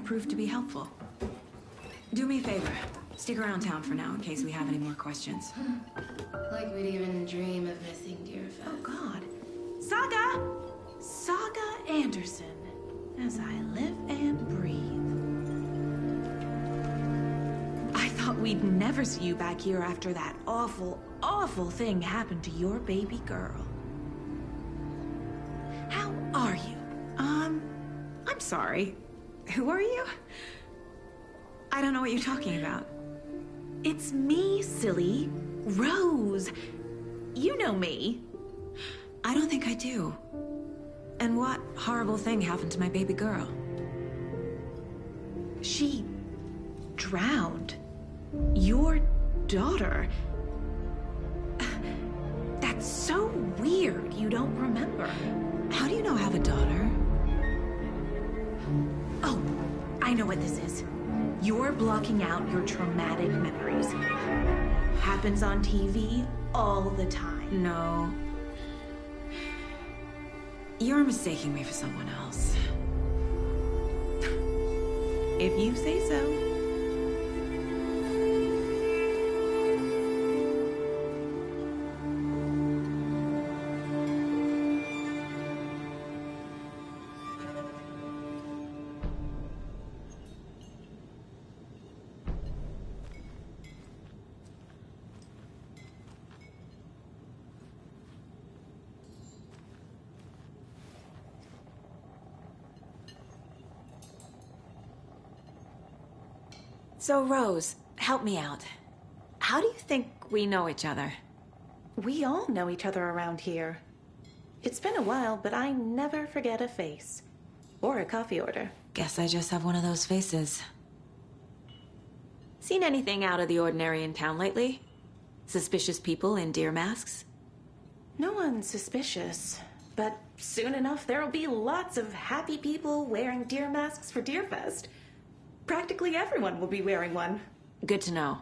prove to be helpful. Do me a favor. Stick around town for now in case we have any more questions. Like we'd even dream of missing Deerfest. Oh, God. Saga Anderson. As I live and breathe. I thought we'd never see you back here after that awful, awful thing happened to your baby girl. How are you? I'm sorry. Who are you? I don't know what you're talking about. It's me, silly. Rose. You know me. I don't think I do. And what horrible thing happened to my baby girl? She drowned. Your daughter. That's so weird you don't remember. How do you know I have a daughter? Oh, I know what this is. You're blocking out your traumatic memories. Happens on TV all the time. No. You're mistaking me for someone else. If you say so. So, Rose, help me out. How do you think we know each other? We all know each other around here. It's been a while, but I never forget a face. Or a coffee order. Guess I just have one of those faces. Seen anything out of the ordinary in town lately? Suspicious people in deer masks? No one's suspicious. But soon enough, there'll be lots of happy people wearing deer masks for Deerfest. Practically everyone will be wearing one. Good to know.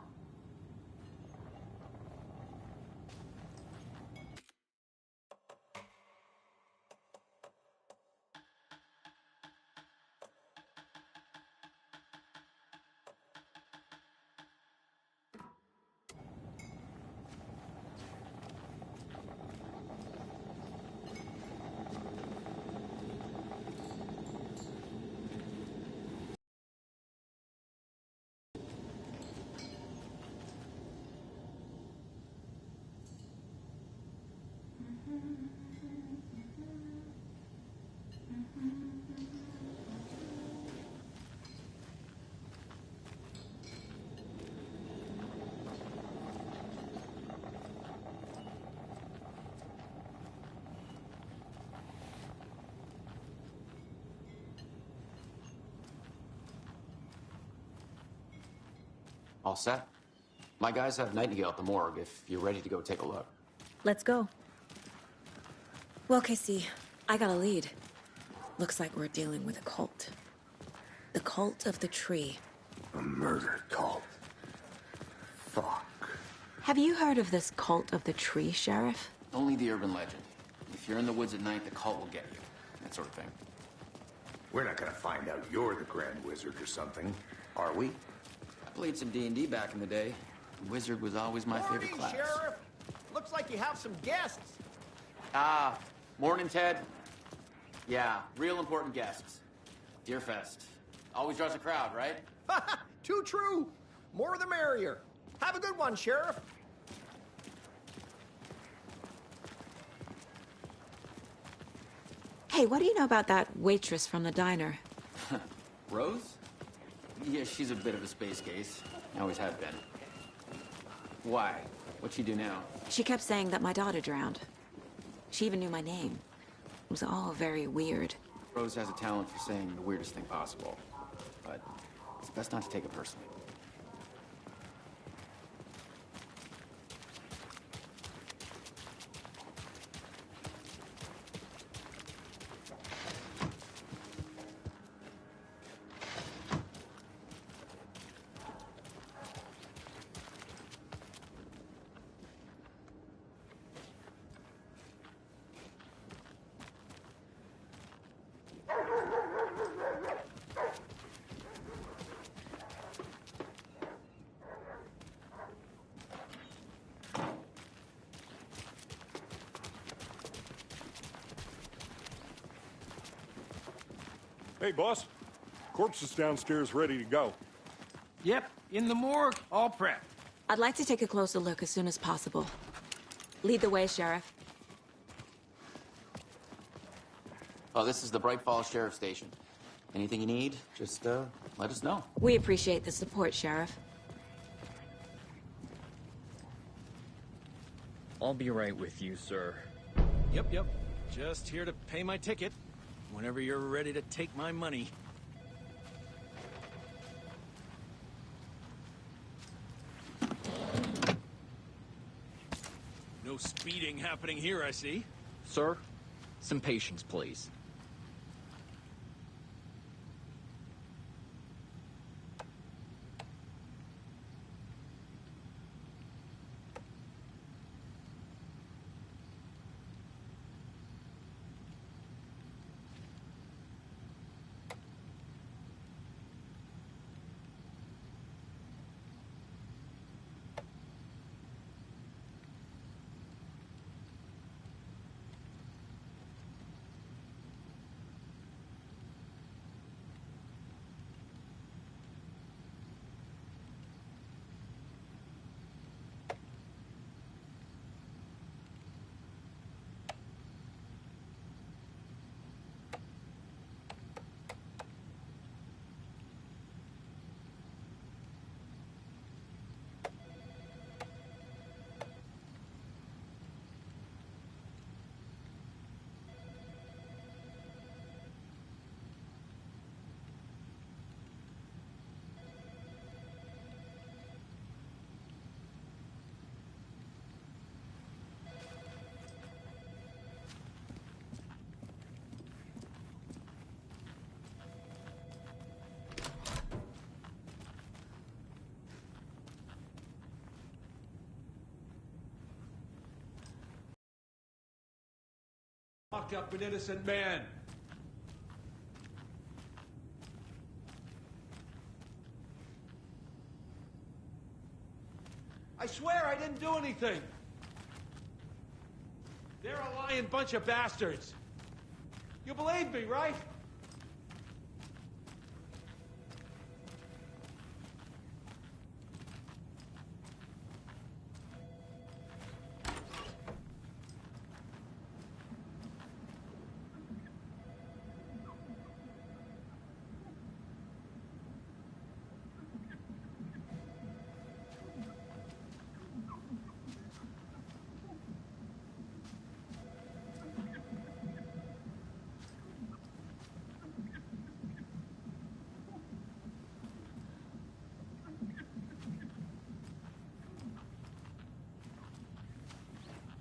All set? My guys have Nightingale at the morgue if you're ready to go take a look. Let's go. Well, Casey, I got a lead. Looks like we're dealing with a cult. The cult of the tree. A murder cult. Fuck. Have you heard of this cult of the tree, Sheriff? Only the urban legend. If you're in the woods at night, the cult will get you. That sort of thing. We're not gonna find out you're the Grand Wizard or something, are we? I played some D&D back in the day. The Wizard was always my favorite class. Sheriff. Looks like you have some guests. Ah, morning, Ted. Yeah, real important guests. Deerfest. Always draws a crowd, right? Too true. More the merrier. Have a good one, Sheriff. Hey, what do you know about that waitress from the diner? Rose? Yeah, she's a bit of a space case. Always have been. Why? What'd she do now? She kept saying that my daughter drowned. She even knew my name. It was all very weird. Rose has a talent for saying the weirdest thing possible. But it's best not to take it personally. Hey, boss. Corpse is downstairs ready to go. Yep, in the morgue, all prepped. I'd like to take a closer look as soon as possible. Lead the way, Sheriff. Oh, this is the Bright Falls Sheriff Station. Anything you need, just let us know. We appreciate the support, Sheriff. I'll be right with you, sir. Yep. Just here to pay my ticket. Whenever you're ready to take my money. No speeding happening here, I see. Sir, some patience, please. Lock up an innocent man. I swear I didn't do anything. They're a lying bunch of bastards. You believe me, right?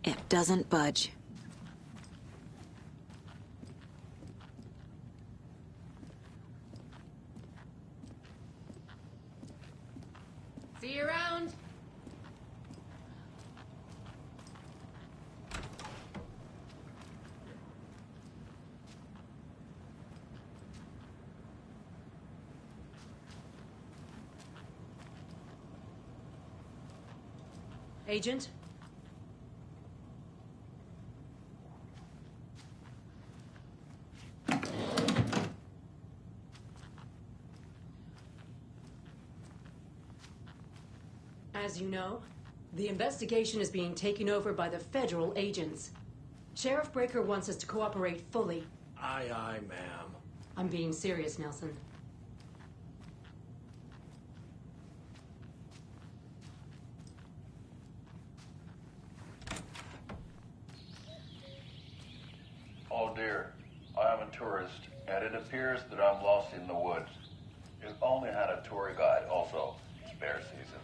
It doesn't budge. See you around. Agent? As you know, the investigation is being taken over by the federal agents. Sheriff Breaker wants us to cooperate fully. Aye, ma'am. I'm being serious, Nelson. Oh dear, I am a tourist, and it appears that I'm lost in the woods. If only had a tour guide also. It's bear season.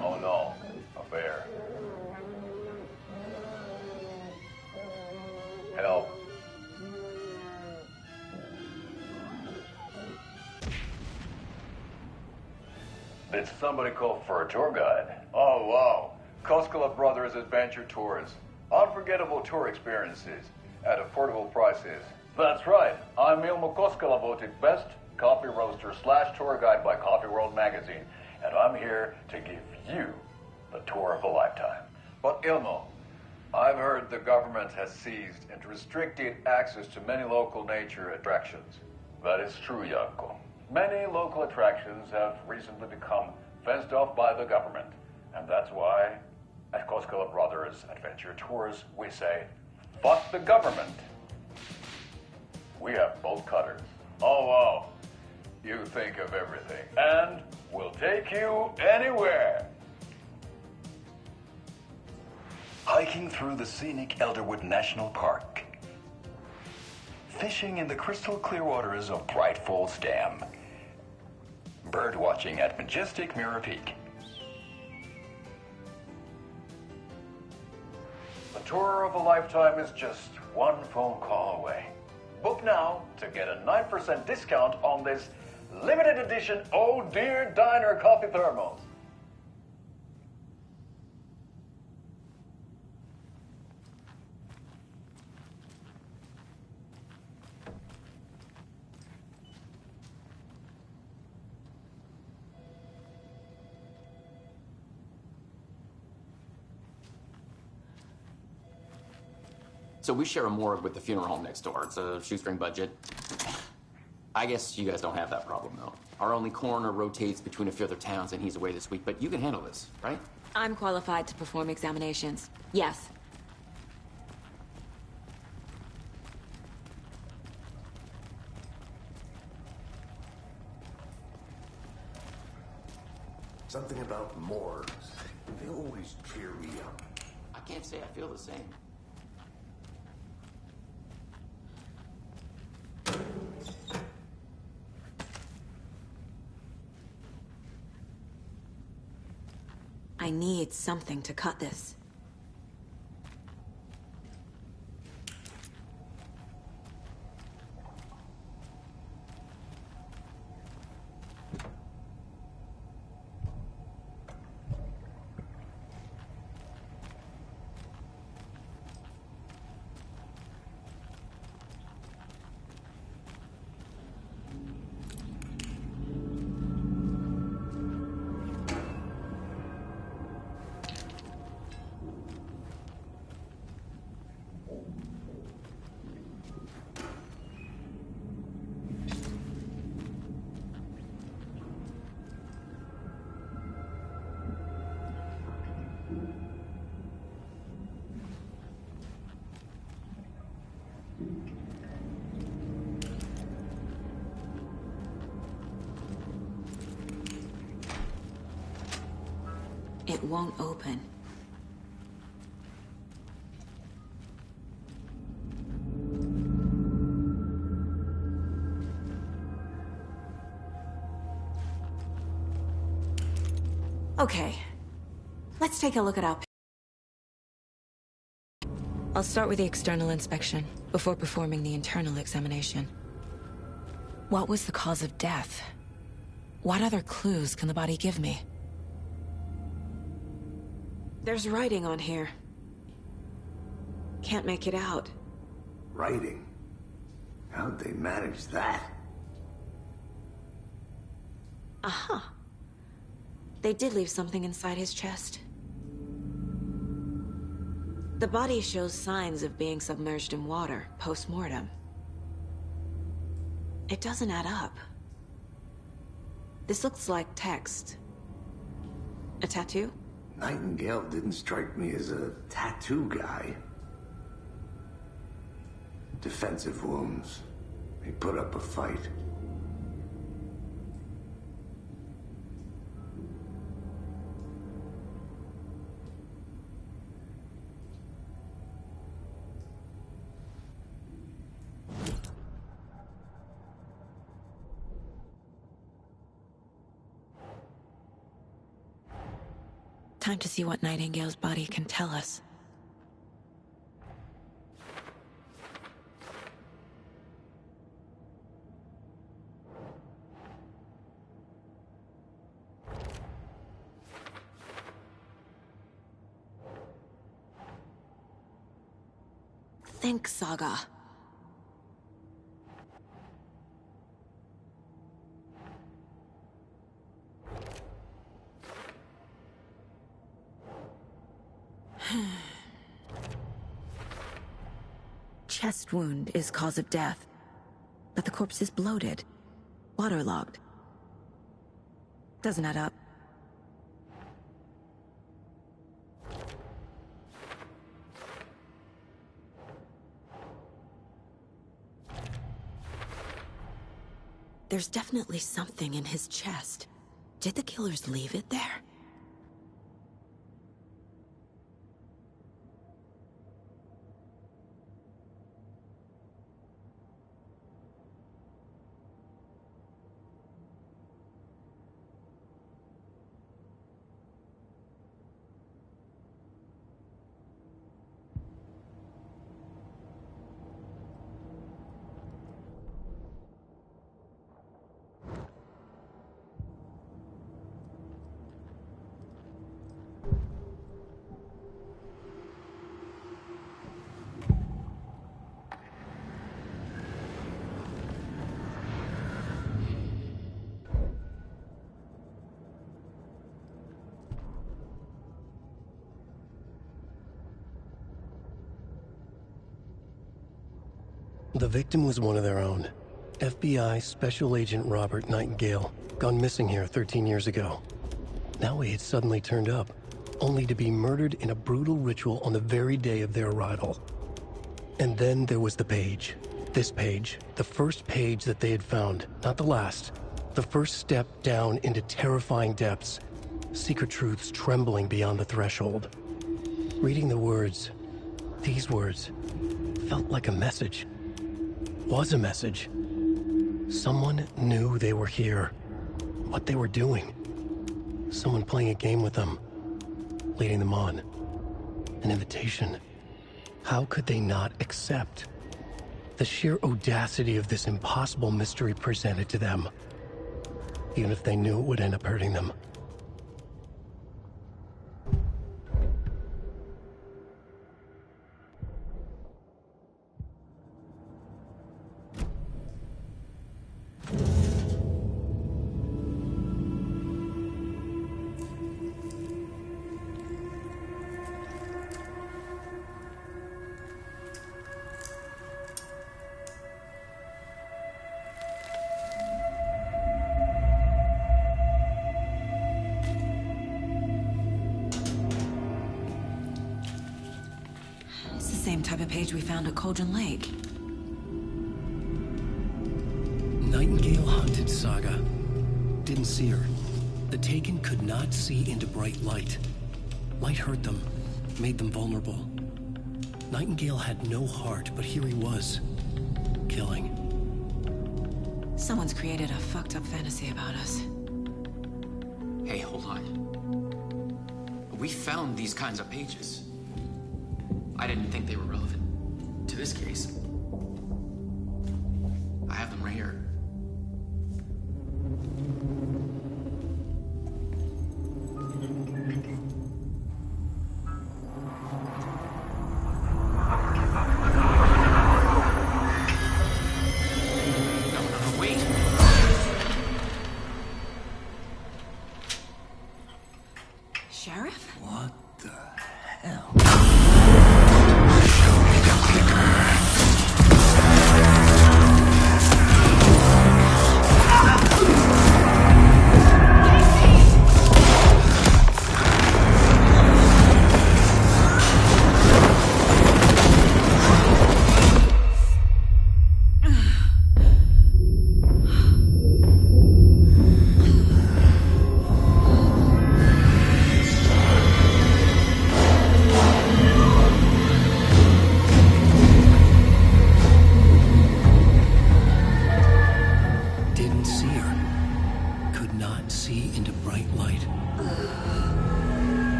Oh no, a bear. Help. Did somebody call for a tour guide? Oh wow, Koskela Brothers Adventure Tours. Unforgettable tour experiences at affordable prices. That's right, I'm Ilmo Koskela, voted best coffee roaster / tour guide by Coffee World magazine, and I'm here to give you the tour of a lifetime. But Ilmo, I've heard the government has seized and restricted access to many local nature attractions. That is true, Yanko. Many local attractions have recently become fenced off by the government. And that's why, at Koskela Brothers Adventure Tours, we say, fuck the government. We have bolt cutters. Oh, wow. You think of everything. And we'll take you anywhere. Hiking through the scenic Elderwood National Park. Fishing in the crystal clear waters of Bright Falls Dam. Bird watching at majestic Mirror Peak. The tour of a lifetime is just one phone call away. Book now to get a 9% discount on this limited edition Oh Dear Diner coffee thermos. So we share a morgue with the funeral home next door. It's a shoestring budget. I guess you guys don't have that problem, though. Our only coroner rotates between a few other towns, and he's away this week, but you can handle this, right? I'm qualified to perform examinations. Yes. Something about morgues. They always cheer me up. I can't say I feel the same. I need something to cut this. It won't open. Okay, let's take a look at our... I'll start with the external inspection before performing the internal examination. What was the cause of death? What other clues can the body give me? There's writing on here. Can't make it out. Writing? How'd they manage that? Aha. They did leave something inside his chest. The body shows signs of being submerged in water post-mortem. It doesn't add up. This looks like text. A tattoo? Nightingale didn't strike me as a tattoo guy. Defensive wounds. He put up a fight. Time to see what Nightingale's body can tell us. Think, Saga. chest wound is cause of death, but the corpse is bloated, waterlogged. Doesn't add up. There's definitely something in his chest. Did the killers leave it there? The victim was one of their own. FBI Special Agent Robert Nightingale, gone missing here 13 years ago. Now he had suddenly turned up, only to be murdered in a brutal ritual on the very day of their arrival. And then there was the page. This page, the first page that they had found, not the last. The first step down into terrifying depths, secret truths trembling beyond the threshold. Reading the words, these words, felt like a message. Was a message. Someone knew they were here, what they were doing. Someone playing a game with them, leading them on. An invitation. How could they not accept? The sheer audacity of this impossible mystery presented to them, even if they knew it would end up hurting them. Same type of page we found at Cauldron Lake. Nightingale hunted Saga. Didn't see her. The Taken could not see into bright light. Light hurt them, made them vulnerable. Nightingale had no heart, but here he was, killing. Someone's created a fucked up fantasy about us. Hey, hold on. We found these kinds of pages. I didn't think they were relevant to this case. I have them right here. No, wait. Sheriff? What the hell?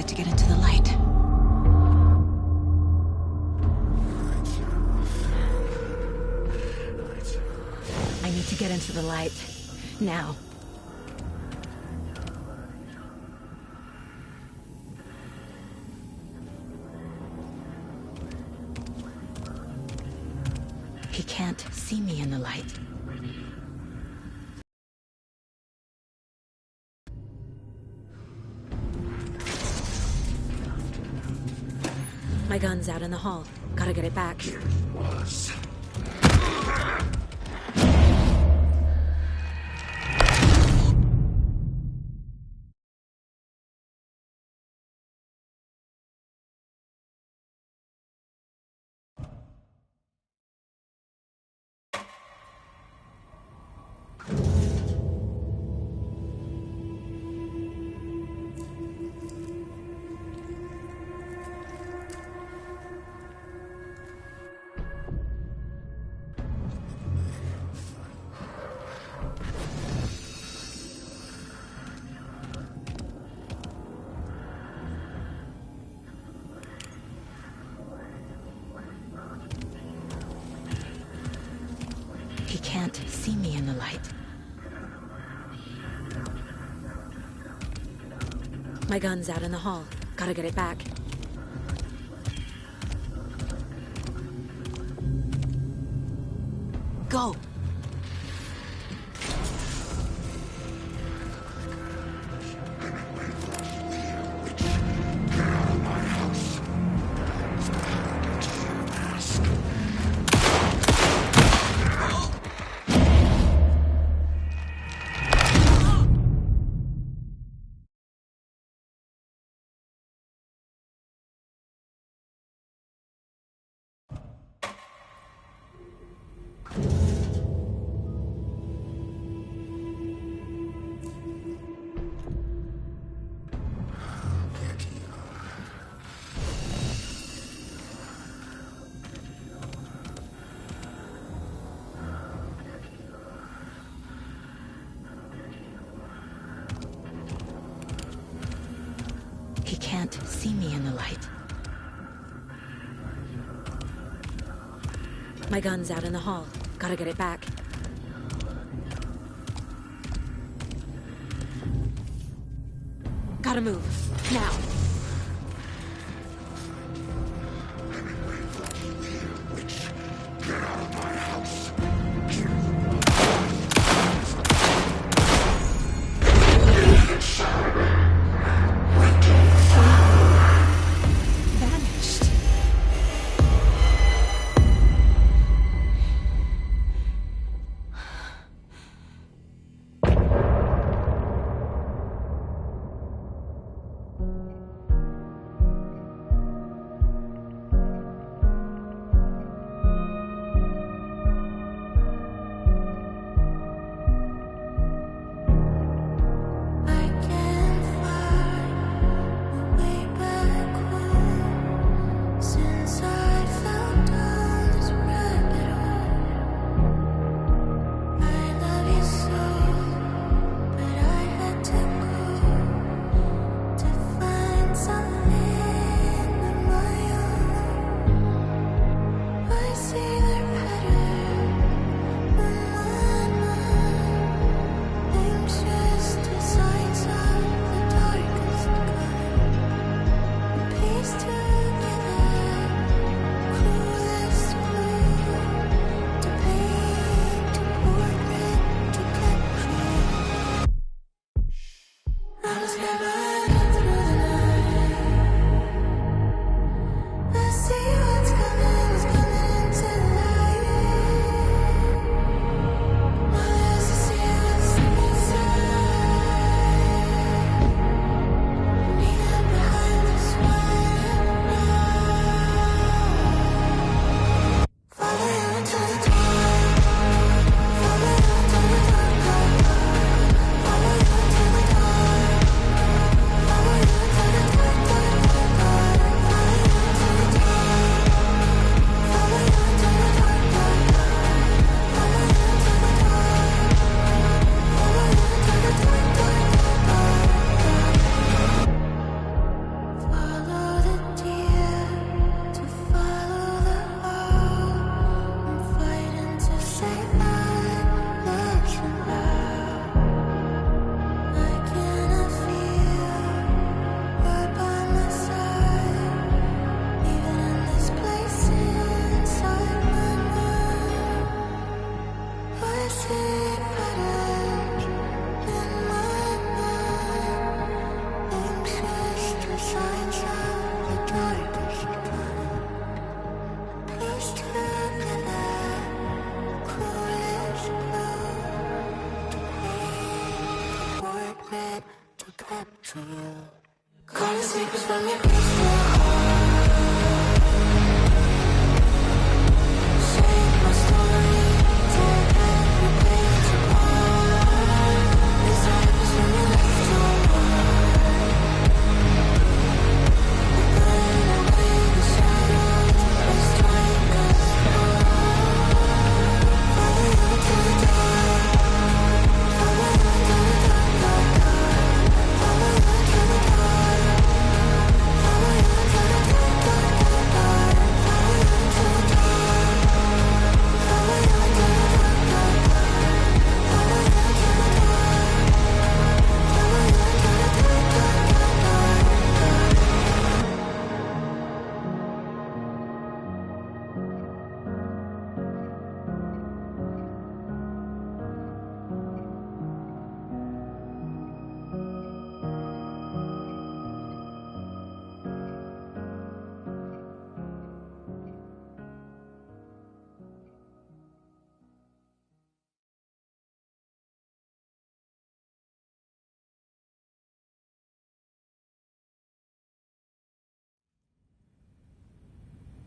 To get into the light. Now. He can't see me in the light. My gun's out in the hall. Gotta get it back. He can't see me in the light. My gun's out in the hall. Gotta get it back. Go! He can't see me in the light. My gun's out in the hall. Gotta get it back. Gotta move. Now. Get out of my house. Vanished.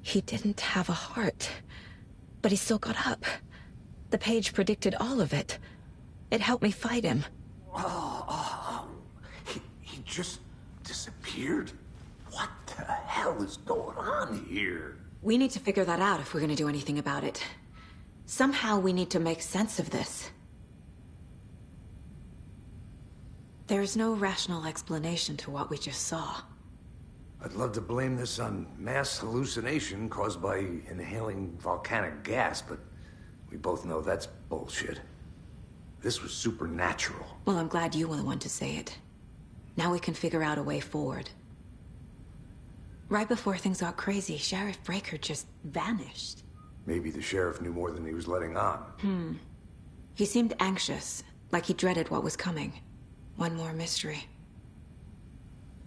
He didn't have a heart, but he still got up. The page predicted all of it. It helped me fight him. He just disappeared? What the hell is going on here? We need to figure that out if we're gonna do anything about it. Somehow we need to make sense of this. There's no rational explanation to what we just saw. I'd love to blame this on mass hallucination caused by inhaling volcanic gas, but we both know that's bullshit. This was supernatural. Well, I'm glad you were the one to say it. Now we can figure out a way forward. Right before things got crazy, Sheriff Breaker just vanished. Maybe the sheriff knew more than he was letting on. He seemed anxious, like he dreaded what was coming. One more mystery.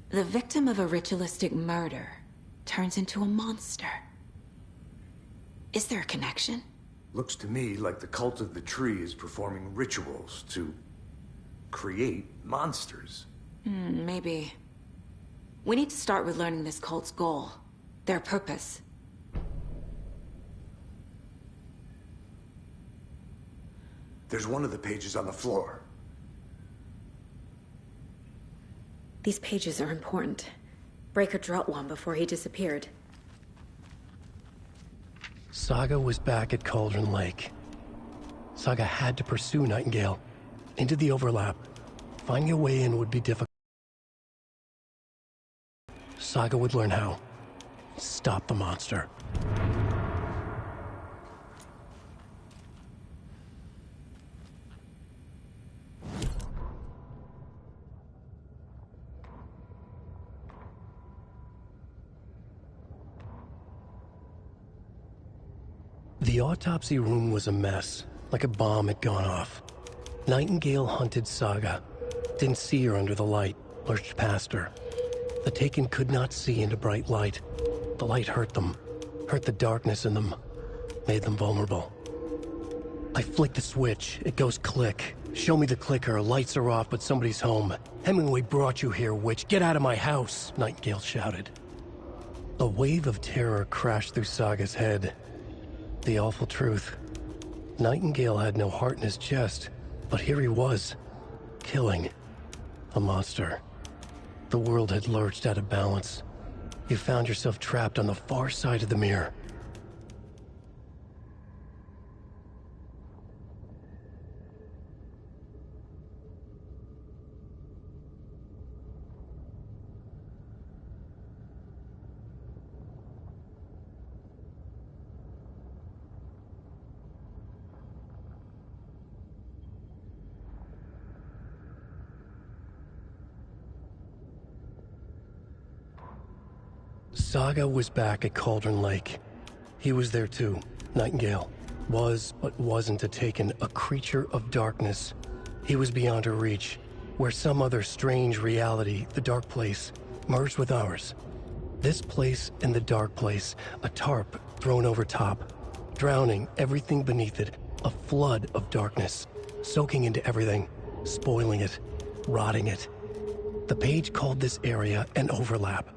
The victim of a ritualistic murder turns into a monster. Is there a connection? Looks to me like the cult of the tree is performing rituals to create monsters. Maybe. We need to start with learning this cult's goal, their purpose. There's one of the pages on the floor. These pages are important. Breaker dropped one before he disappeared. Saga was back at Cauldron Lake. Saga had to pursue Nightingale into the overlap. Finding a way in would be difficult. Saga would learn how. Stop the monster. The autopsy room was a mess, like a bomb had gone off. Nightingale hunted Saga. Didn't see her under the light, lurched past her. The Taken could not see into bright light. The light hurt them, hurt the darkness in them, made them vulnerable. I flick the switch, it goes click. Show me the clicker, lights are off, but somebody's home. Hemingway brought you here, witch. Get out of my house, Nightingale shouted. A wave of terror crashed through Saga's head. The awful truth. Nightingale had no heart in his chest, but here he was, killing a monster. The world had lurched out of balance. You found yourself trapped on the far side of the mirror. Saga was back at Cauldron Lake. He was there too, Nightingale. Was, but wasn't a Taken, a creature of darkness. He was beyond her reach, where some other strange reality, the dark place, merged with ours. This place and the dark place, a tarp thrown over top, drowning everything beneath it, a flood of darkness, soaking into everything, spoiling it, rotting it. The page called this area an overlap.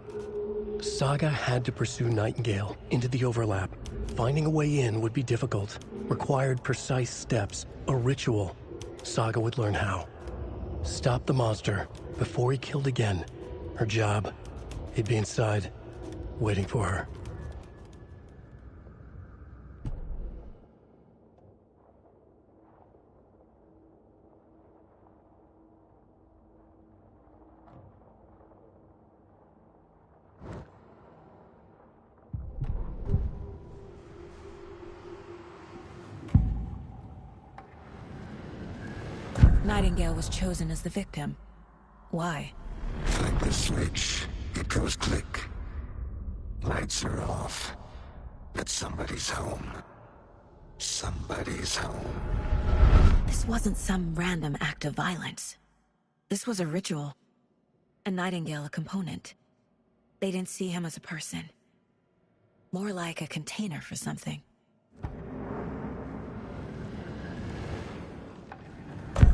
Saga had to pursue Nightingale into the overlap. Finding a way in would be difficult, required precise steps, a ritual. Saga would learn how. Stop the monster before he killed again. Her job, he'd be inside, waiting for her. Nightingale was chosen as the victim. Why? Flick the switch, it goes click. Lights are off. But somebody's home. Somebody's home. This wasn't some random act of violence. This was a ritual. And Nightingale a component. They didn't see him as a person. More like a container for something.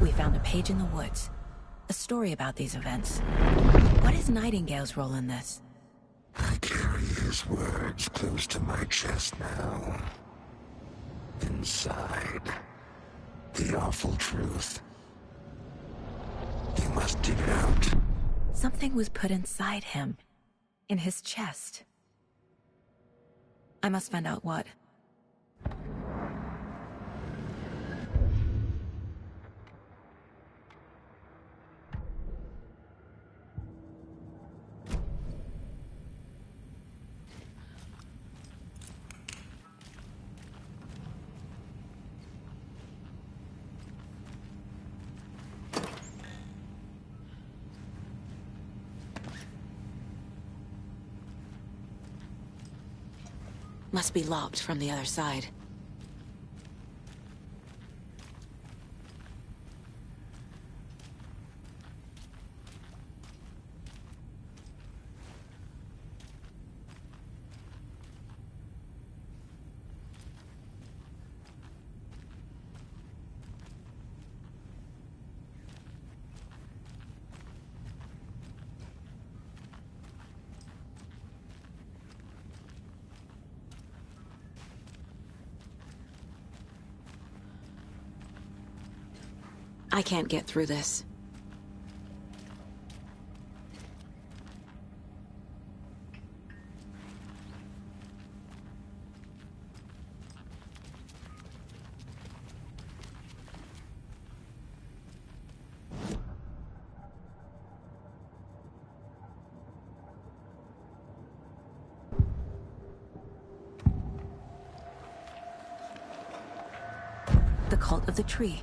We found a page in the woods. A story about these events. What is Nightingale's role in this? I carry his words close to my chest now. Inside, the awful truth. You must dig it out. Something was put inside him. In his chest. I must find out what. Must be locked from the other side. I can't get through this. The cult of the tree.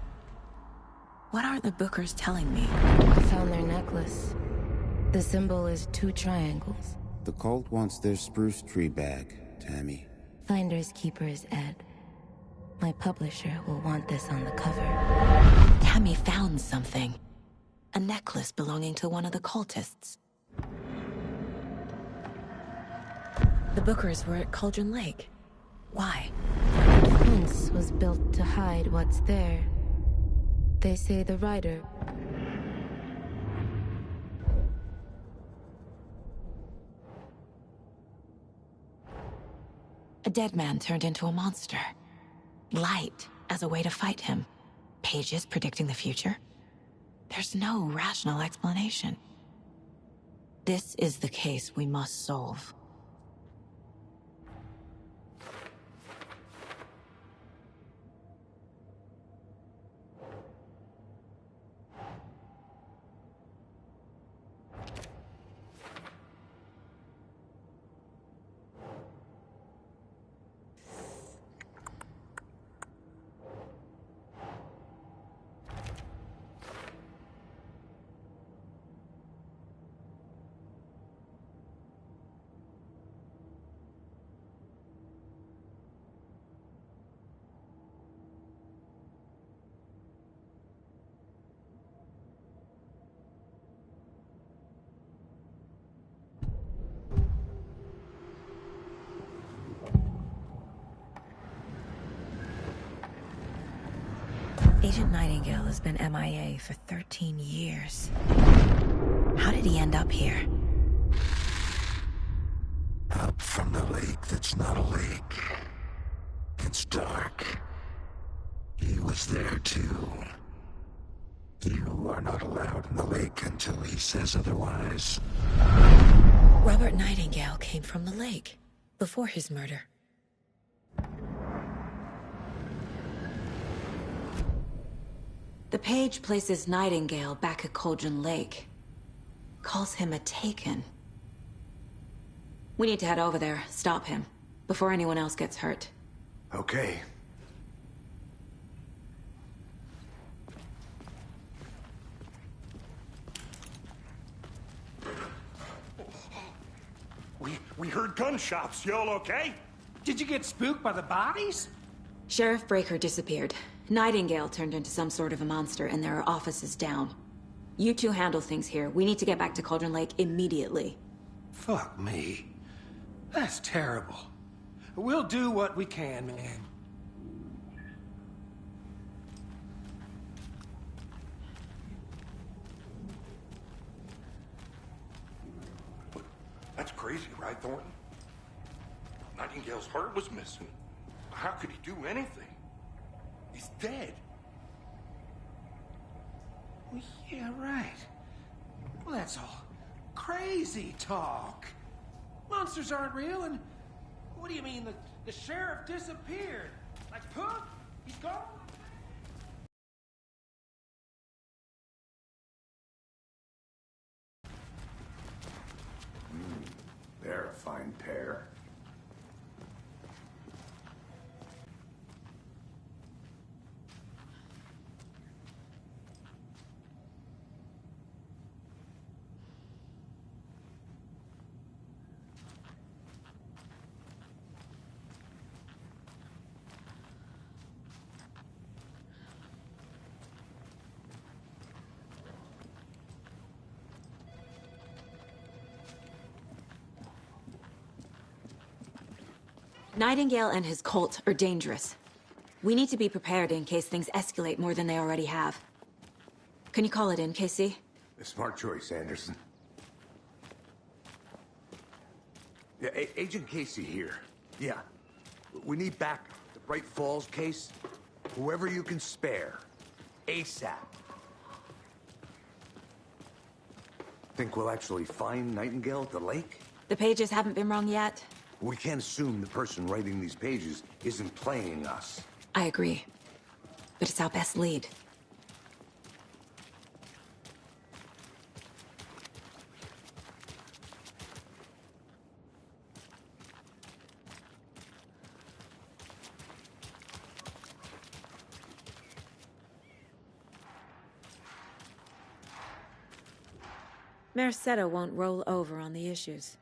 What are the Bookers telling me? I found their necklace. The symbol is 2 triangles. The cult wants their spruce tree back, Tammy. Finders keepers, Ed. My publisher will want this on the cover. Tammy found something. A necklace belonging to one of the cultists. The Bookers were at Cauldron Lake. Why? The fence was built to hide what's there. They say the writer... A dead man turned into a monster. Light as a way to fight him. Pages predicting the future. There's no rational explanation. This is the case we must solve. Agent Nightingale has been MIA for 13 years. How did he end up here? Up from the lake that's not a lake. It's dark. He was there too. You are not allowed in the lake until he says otherwise. Robert Nightingale came from the lake before his murder. The page places Nightingale back at Cauldron Lake. Calls him a taken. We need to head over there, stop him, before anyone else gets hurt. Okay. We heard gunshots. You all okay? Did you get spooked by the bodies? Sheriff Breaker disappeared. Nightingale turned into some sort of a monster, and there are offices down. You two handle things here. We need to get back to Cauldron Lake immediately. Fuck me. That's terrible. We'll do what we can, man. That's crazy, right, Thornton? Nightingale's heart was missing. How could he do anything? He's dead. Well, yeah, right. Well, that's all crazy talk. Monsters aren't real, and what do you mean the sheriff disappeared? Like poof? He's gone? They're a fine pair. Nightingale and his cult are dangerous. We need to be prepared in case things escalate more than they already have. Can you call it in, Casey? A smart choice, Anderson. Yeah, Agent Casey here. Yeah. We need backup. The Bright Falls case. Whoever you can spare. ASAP. Think we'll actually find Nightingale at the lake? The pages haven't been wrong yet. We can't assume the person writing these pages isn't playing us. I agree. But it's our best lead. Merced won't roll over on the issues.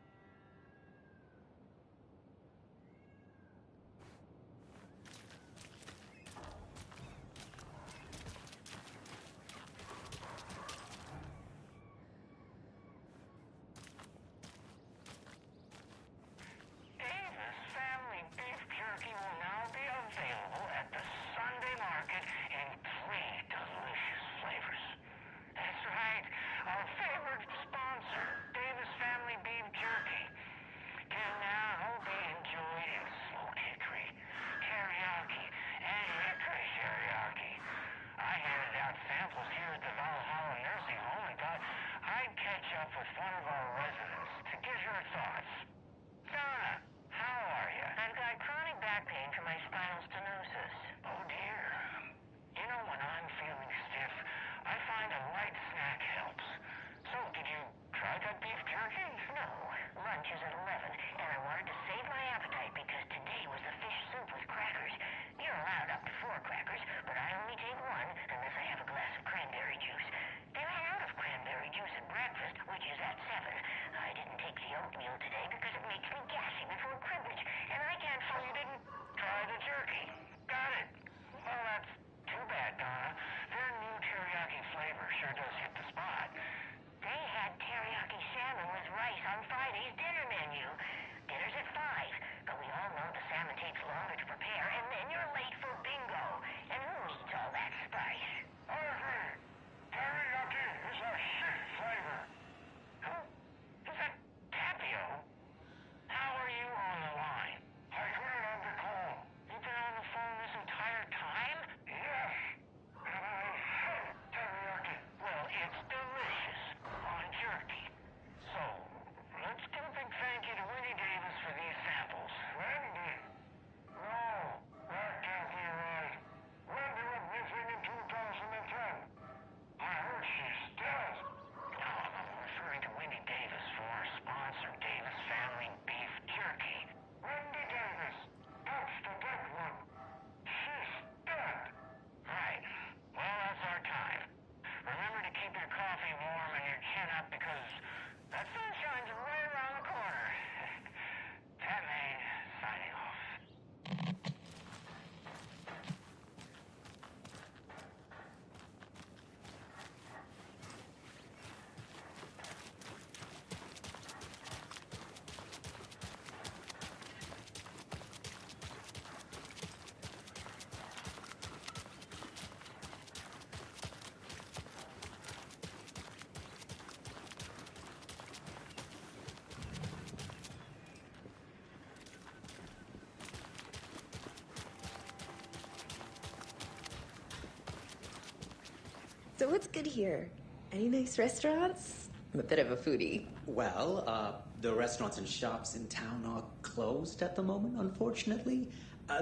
So what's good here? Any nice restaurants? I'm a bit of a foodie. Well, the restaurants and shops in town are closed at the moment, unfortunately.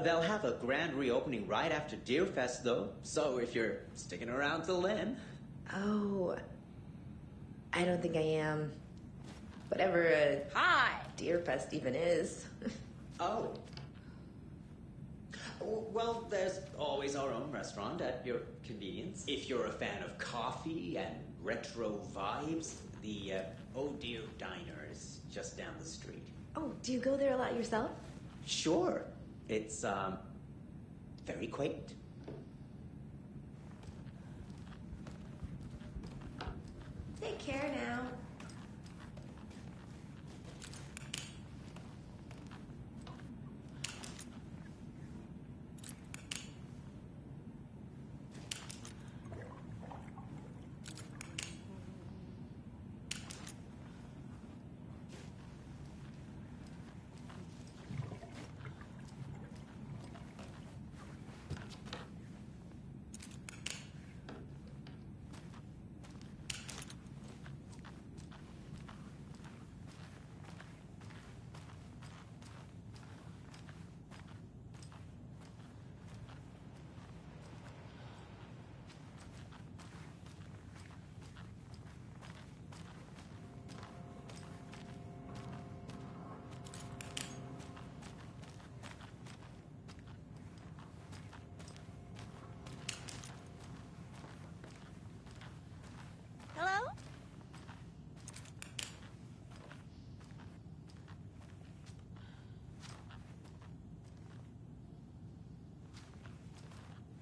They'll have a grand reopening right after Deerfest, though. So if you're sticking around till then... Oh, I don't think I am. Whatever a Deerfest even is. Oh. Well, there's always our own restaurant at your convenience. If you're a fan of coffee and retro vibes, the Oh Dear Diner is just down the street. Oh, do you go there a lot yourself? Sure. It's, very quaint. Take care now.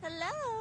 Hello?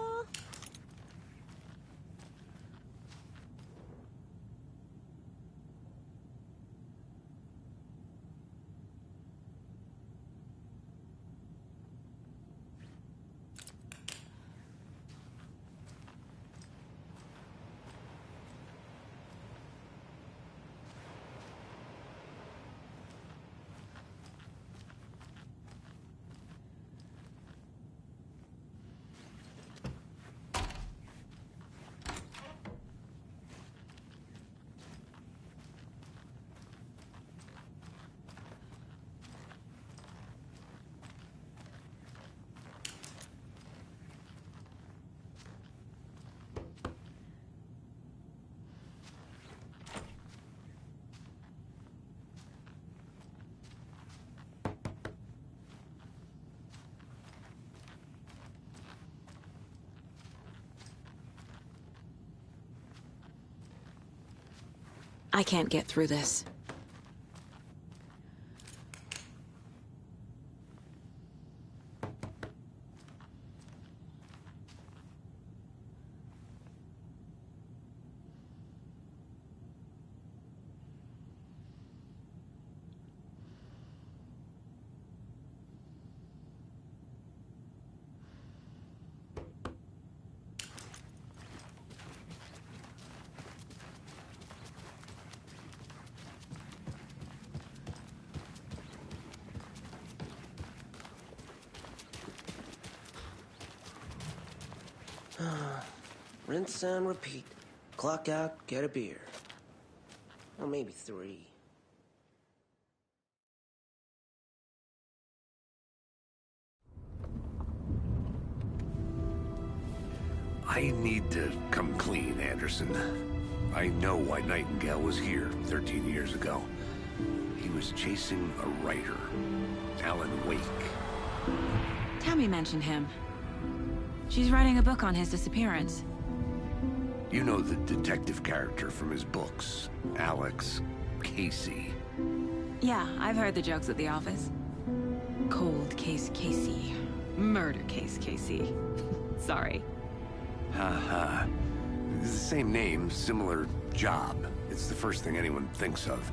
I can't get through this. Rinse and repeat. Clock out, get a beer. Or maybe 3. I need to come clean, Anderson. I know why Nightingale was here 13 years ago. He was chasing a writer, Alan Wake. Tammy mentioned him. She's writing a book on his disappearance. You know the detective character from his books, Alex Casey. Yeah, I've heard the jokes at the office. Cold case Casey. Murder case Casey. Sorry. Ha. It's the same name, similar job. It's the first thing anyone thinks of.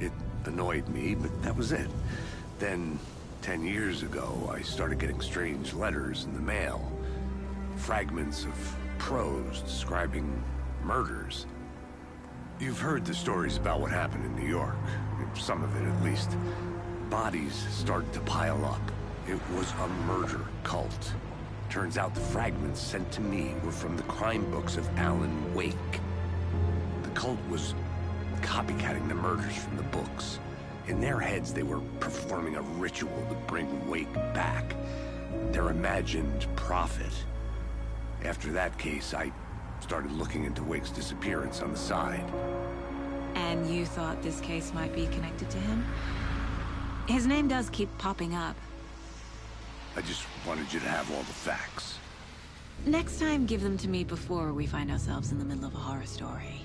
It annoyed me, but that was it. Then, 10 years ago, I started getting strange letters in the mail. Fragments of prose describing murders. You've heard the stories about what happened in New York. Some of it, at least. Bodies started to pile up. It was a murder cult. Turns out the fragments sent to me were from the crime books of Alan Wake. The cult was copycatting the murders from the books. In their heads, they were performing a ritual to bring Wake back. Their imagined prophet. After that case, I started looking into Wake's disappearance on the side. And you thought this case might be connected to him? His name does keep popping up. I just wanted you to have all the facts. Next time, give them to me before we find ourselves in the middle of a horror story.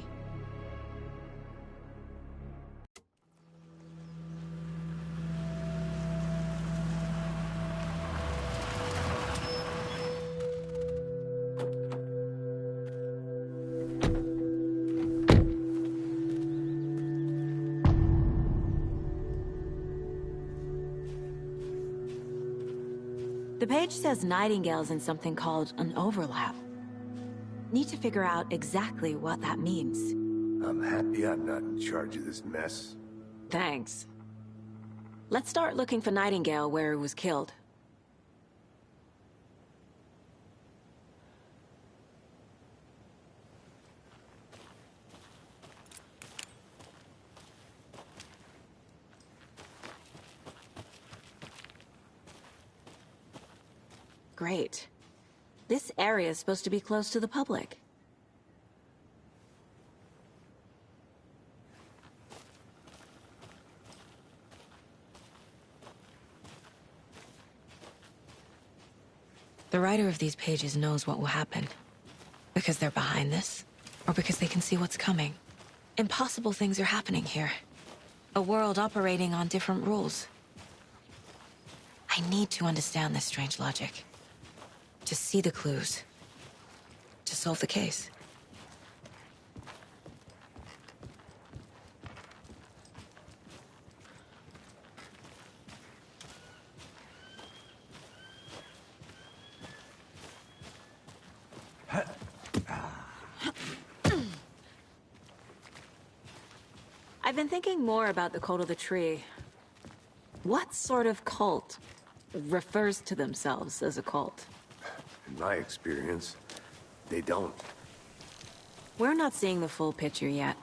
The page says Nightingale's in something called an overlap. Need to figure out exactly what that means. I'm happy I'm not in charge of this mess. Thanks. Let's start looking for Nightingale where he was killed. Great. This area is supposed to be close to the public. The writer of these pages knows what will happen. Because they're behind this, or because they can see what's coming. Impossible things are happening here. A world operating on different rules. I need to understand this strange logic. To see the clues. To solve the case. I've been thinking more about the cult of the tree. What sort of cult refers to themselves as a cult? In my experience, they don't. We're not seeing the full picture yet.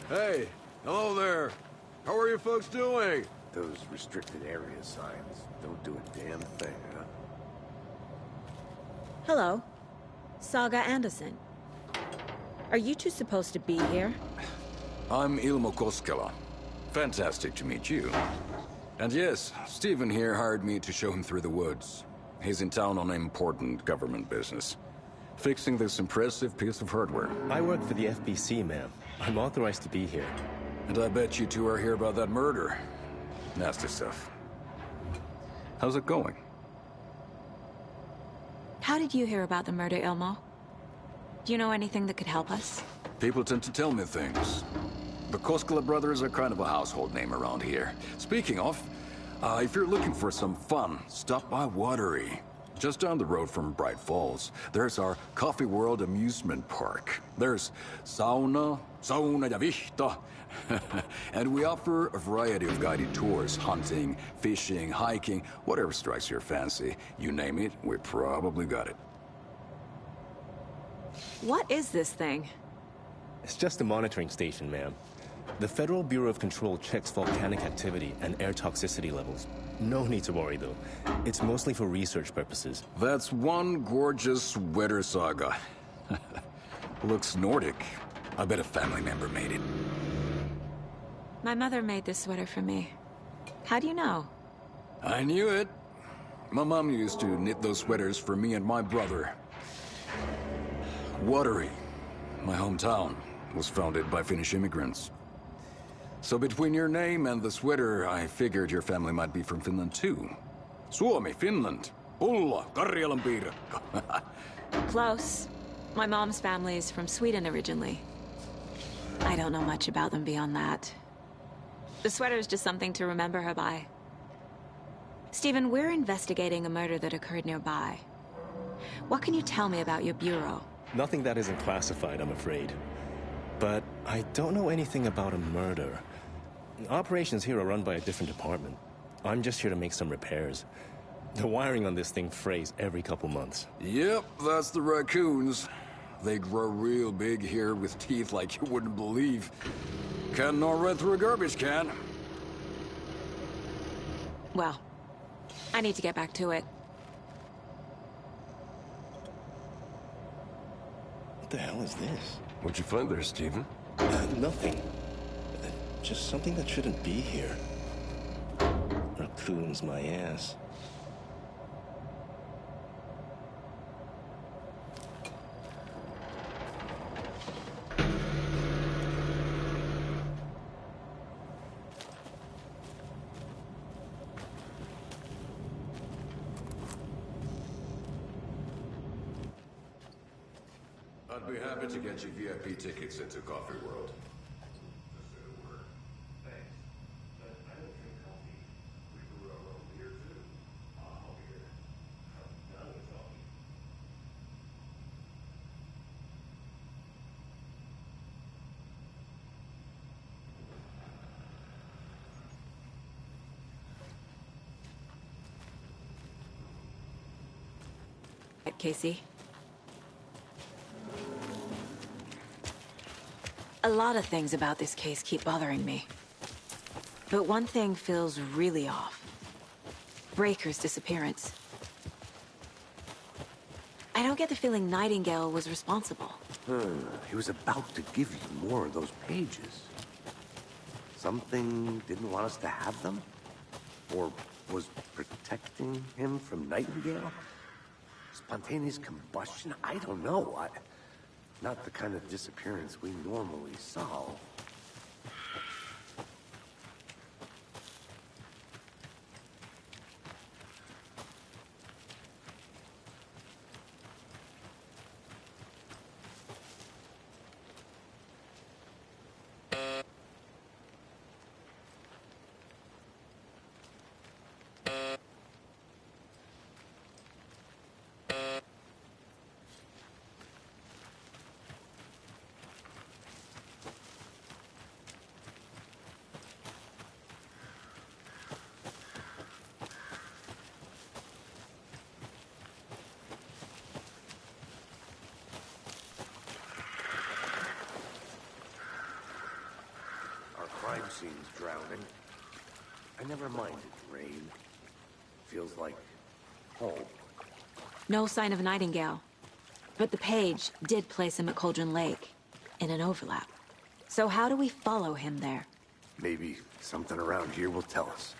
Hey, hello there. How are you folks doing? Those restricted area signs don't do a damn thing, huh? Hello. Saga Anderson. Are you two supposed to be here? I'm Ilmo Koskela. Fantastic to meet you. And yes, Stephen here hired me to show him through the woods. He's in town on important government business. Fixing this impressive piece of hardware. I work for the FBC, ma'am. I'm authorized to be here. And I bet you two are here about that murder. Nasty stuff. How's it going? How did you hear about the murder, Ilmo? Do you know anything that could help us? People tend to tell me things. The Koskela brothers are kind of a household name around here. Speaking of, if you're looking for some fun, stop by Watery. Just down the road from Bright Falls, there's our Coffee World amusement park. There's sauna ja vihta. And we offer a variety of guided tours, hunting, fishing, hiking, whatever strikes your fancy. You name it, we probably got it. What is this thing? It's just a monitoring station, ma'am. The Federal Bureau of Control checks volcanic activity and air toxicity levels. No need to worry, though. It's mostly for research purposes. That's one gorgeous sweater, Saga. Looks Nordic. I bet a family member made it. My mother made this sweater for me. How do you know? I knew it. My mom used to knit those sweaters for me and my brother. Watery, my hometown, was founded by Finnish immigrants. So between your name and the sweater, I figured your family might be from Finland too. Suomi, Finland. Ulla, Karjalan piirakka. Close. My mom's family is from Sweden originally. I don't know much about them beyond that. The sweater is just something to remember her by. Stephen, we're investigating a murder that occurred nearby. What can you tell me about your bureau? Nothing that isn't classified, I'm afraid. But I don't know anything about a murder. Operations here are run by a different department. I'm just here to make some repairs. The wiring on this thing frays every couple months. Yep, that's the raccoons. They grow real big here with teeth like you wouldn't believe. Can't gnaw right through a garbage can. Well, I need to get back to it. What the hell is this? What'd you find there, Stephen? Nothing. Just something that shouldn't be here. Raccoons, my ass. I'd be happy to get you VIP tickets into Coffee World. Casey. A lot of things about this case keep bothering me. But one thing feels really off. Breaker's disappearance. I don't get the feeling Nightingale was responsible. He was about to give you more of those pages. Something didn't want us to have them? Or was protecting him from Nightingale? Spontaneous combustion? I don't know. Not the kind of disappearance we normally solve. Crime scene's drowning. I never minded rain. Feels like home. No sign of Nightingale. But the page did place him at Cauldron Lake, in an overlap. So how do we follow him there? Maybe something around here will tell us.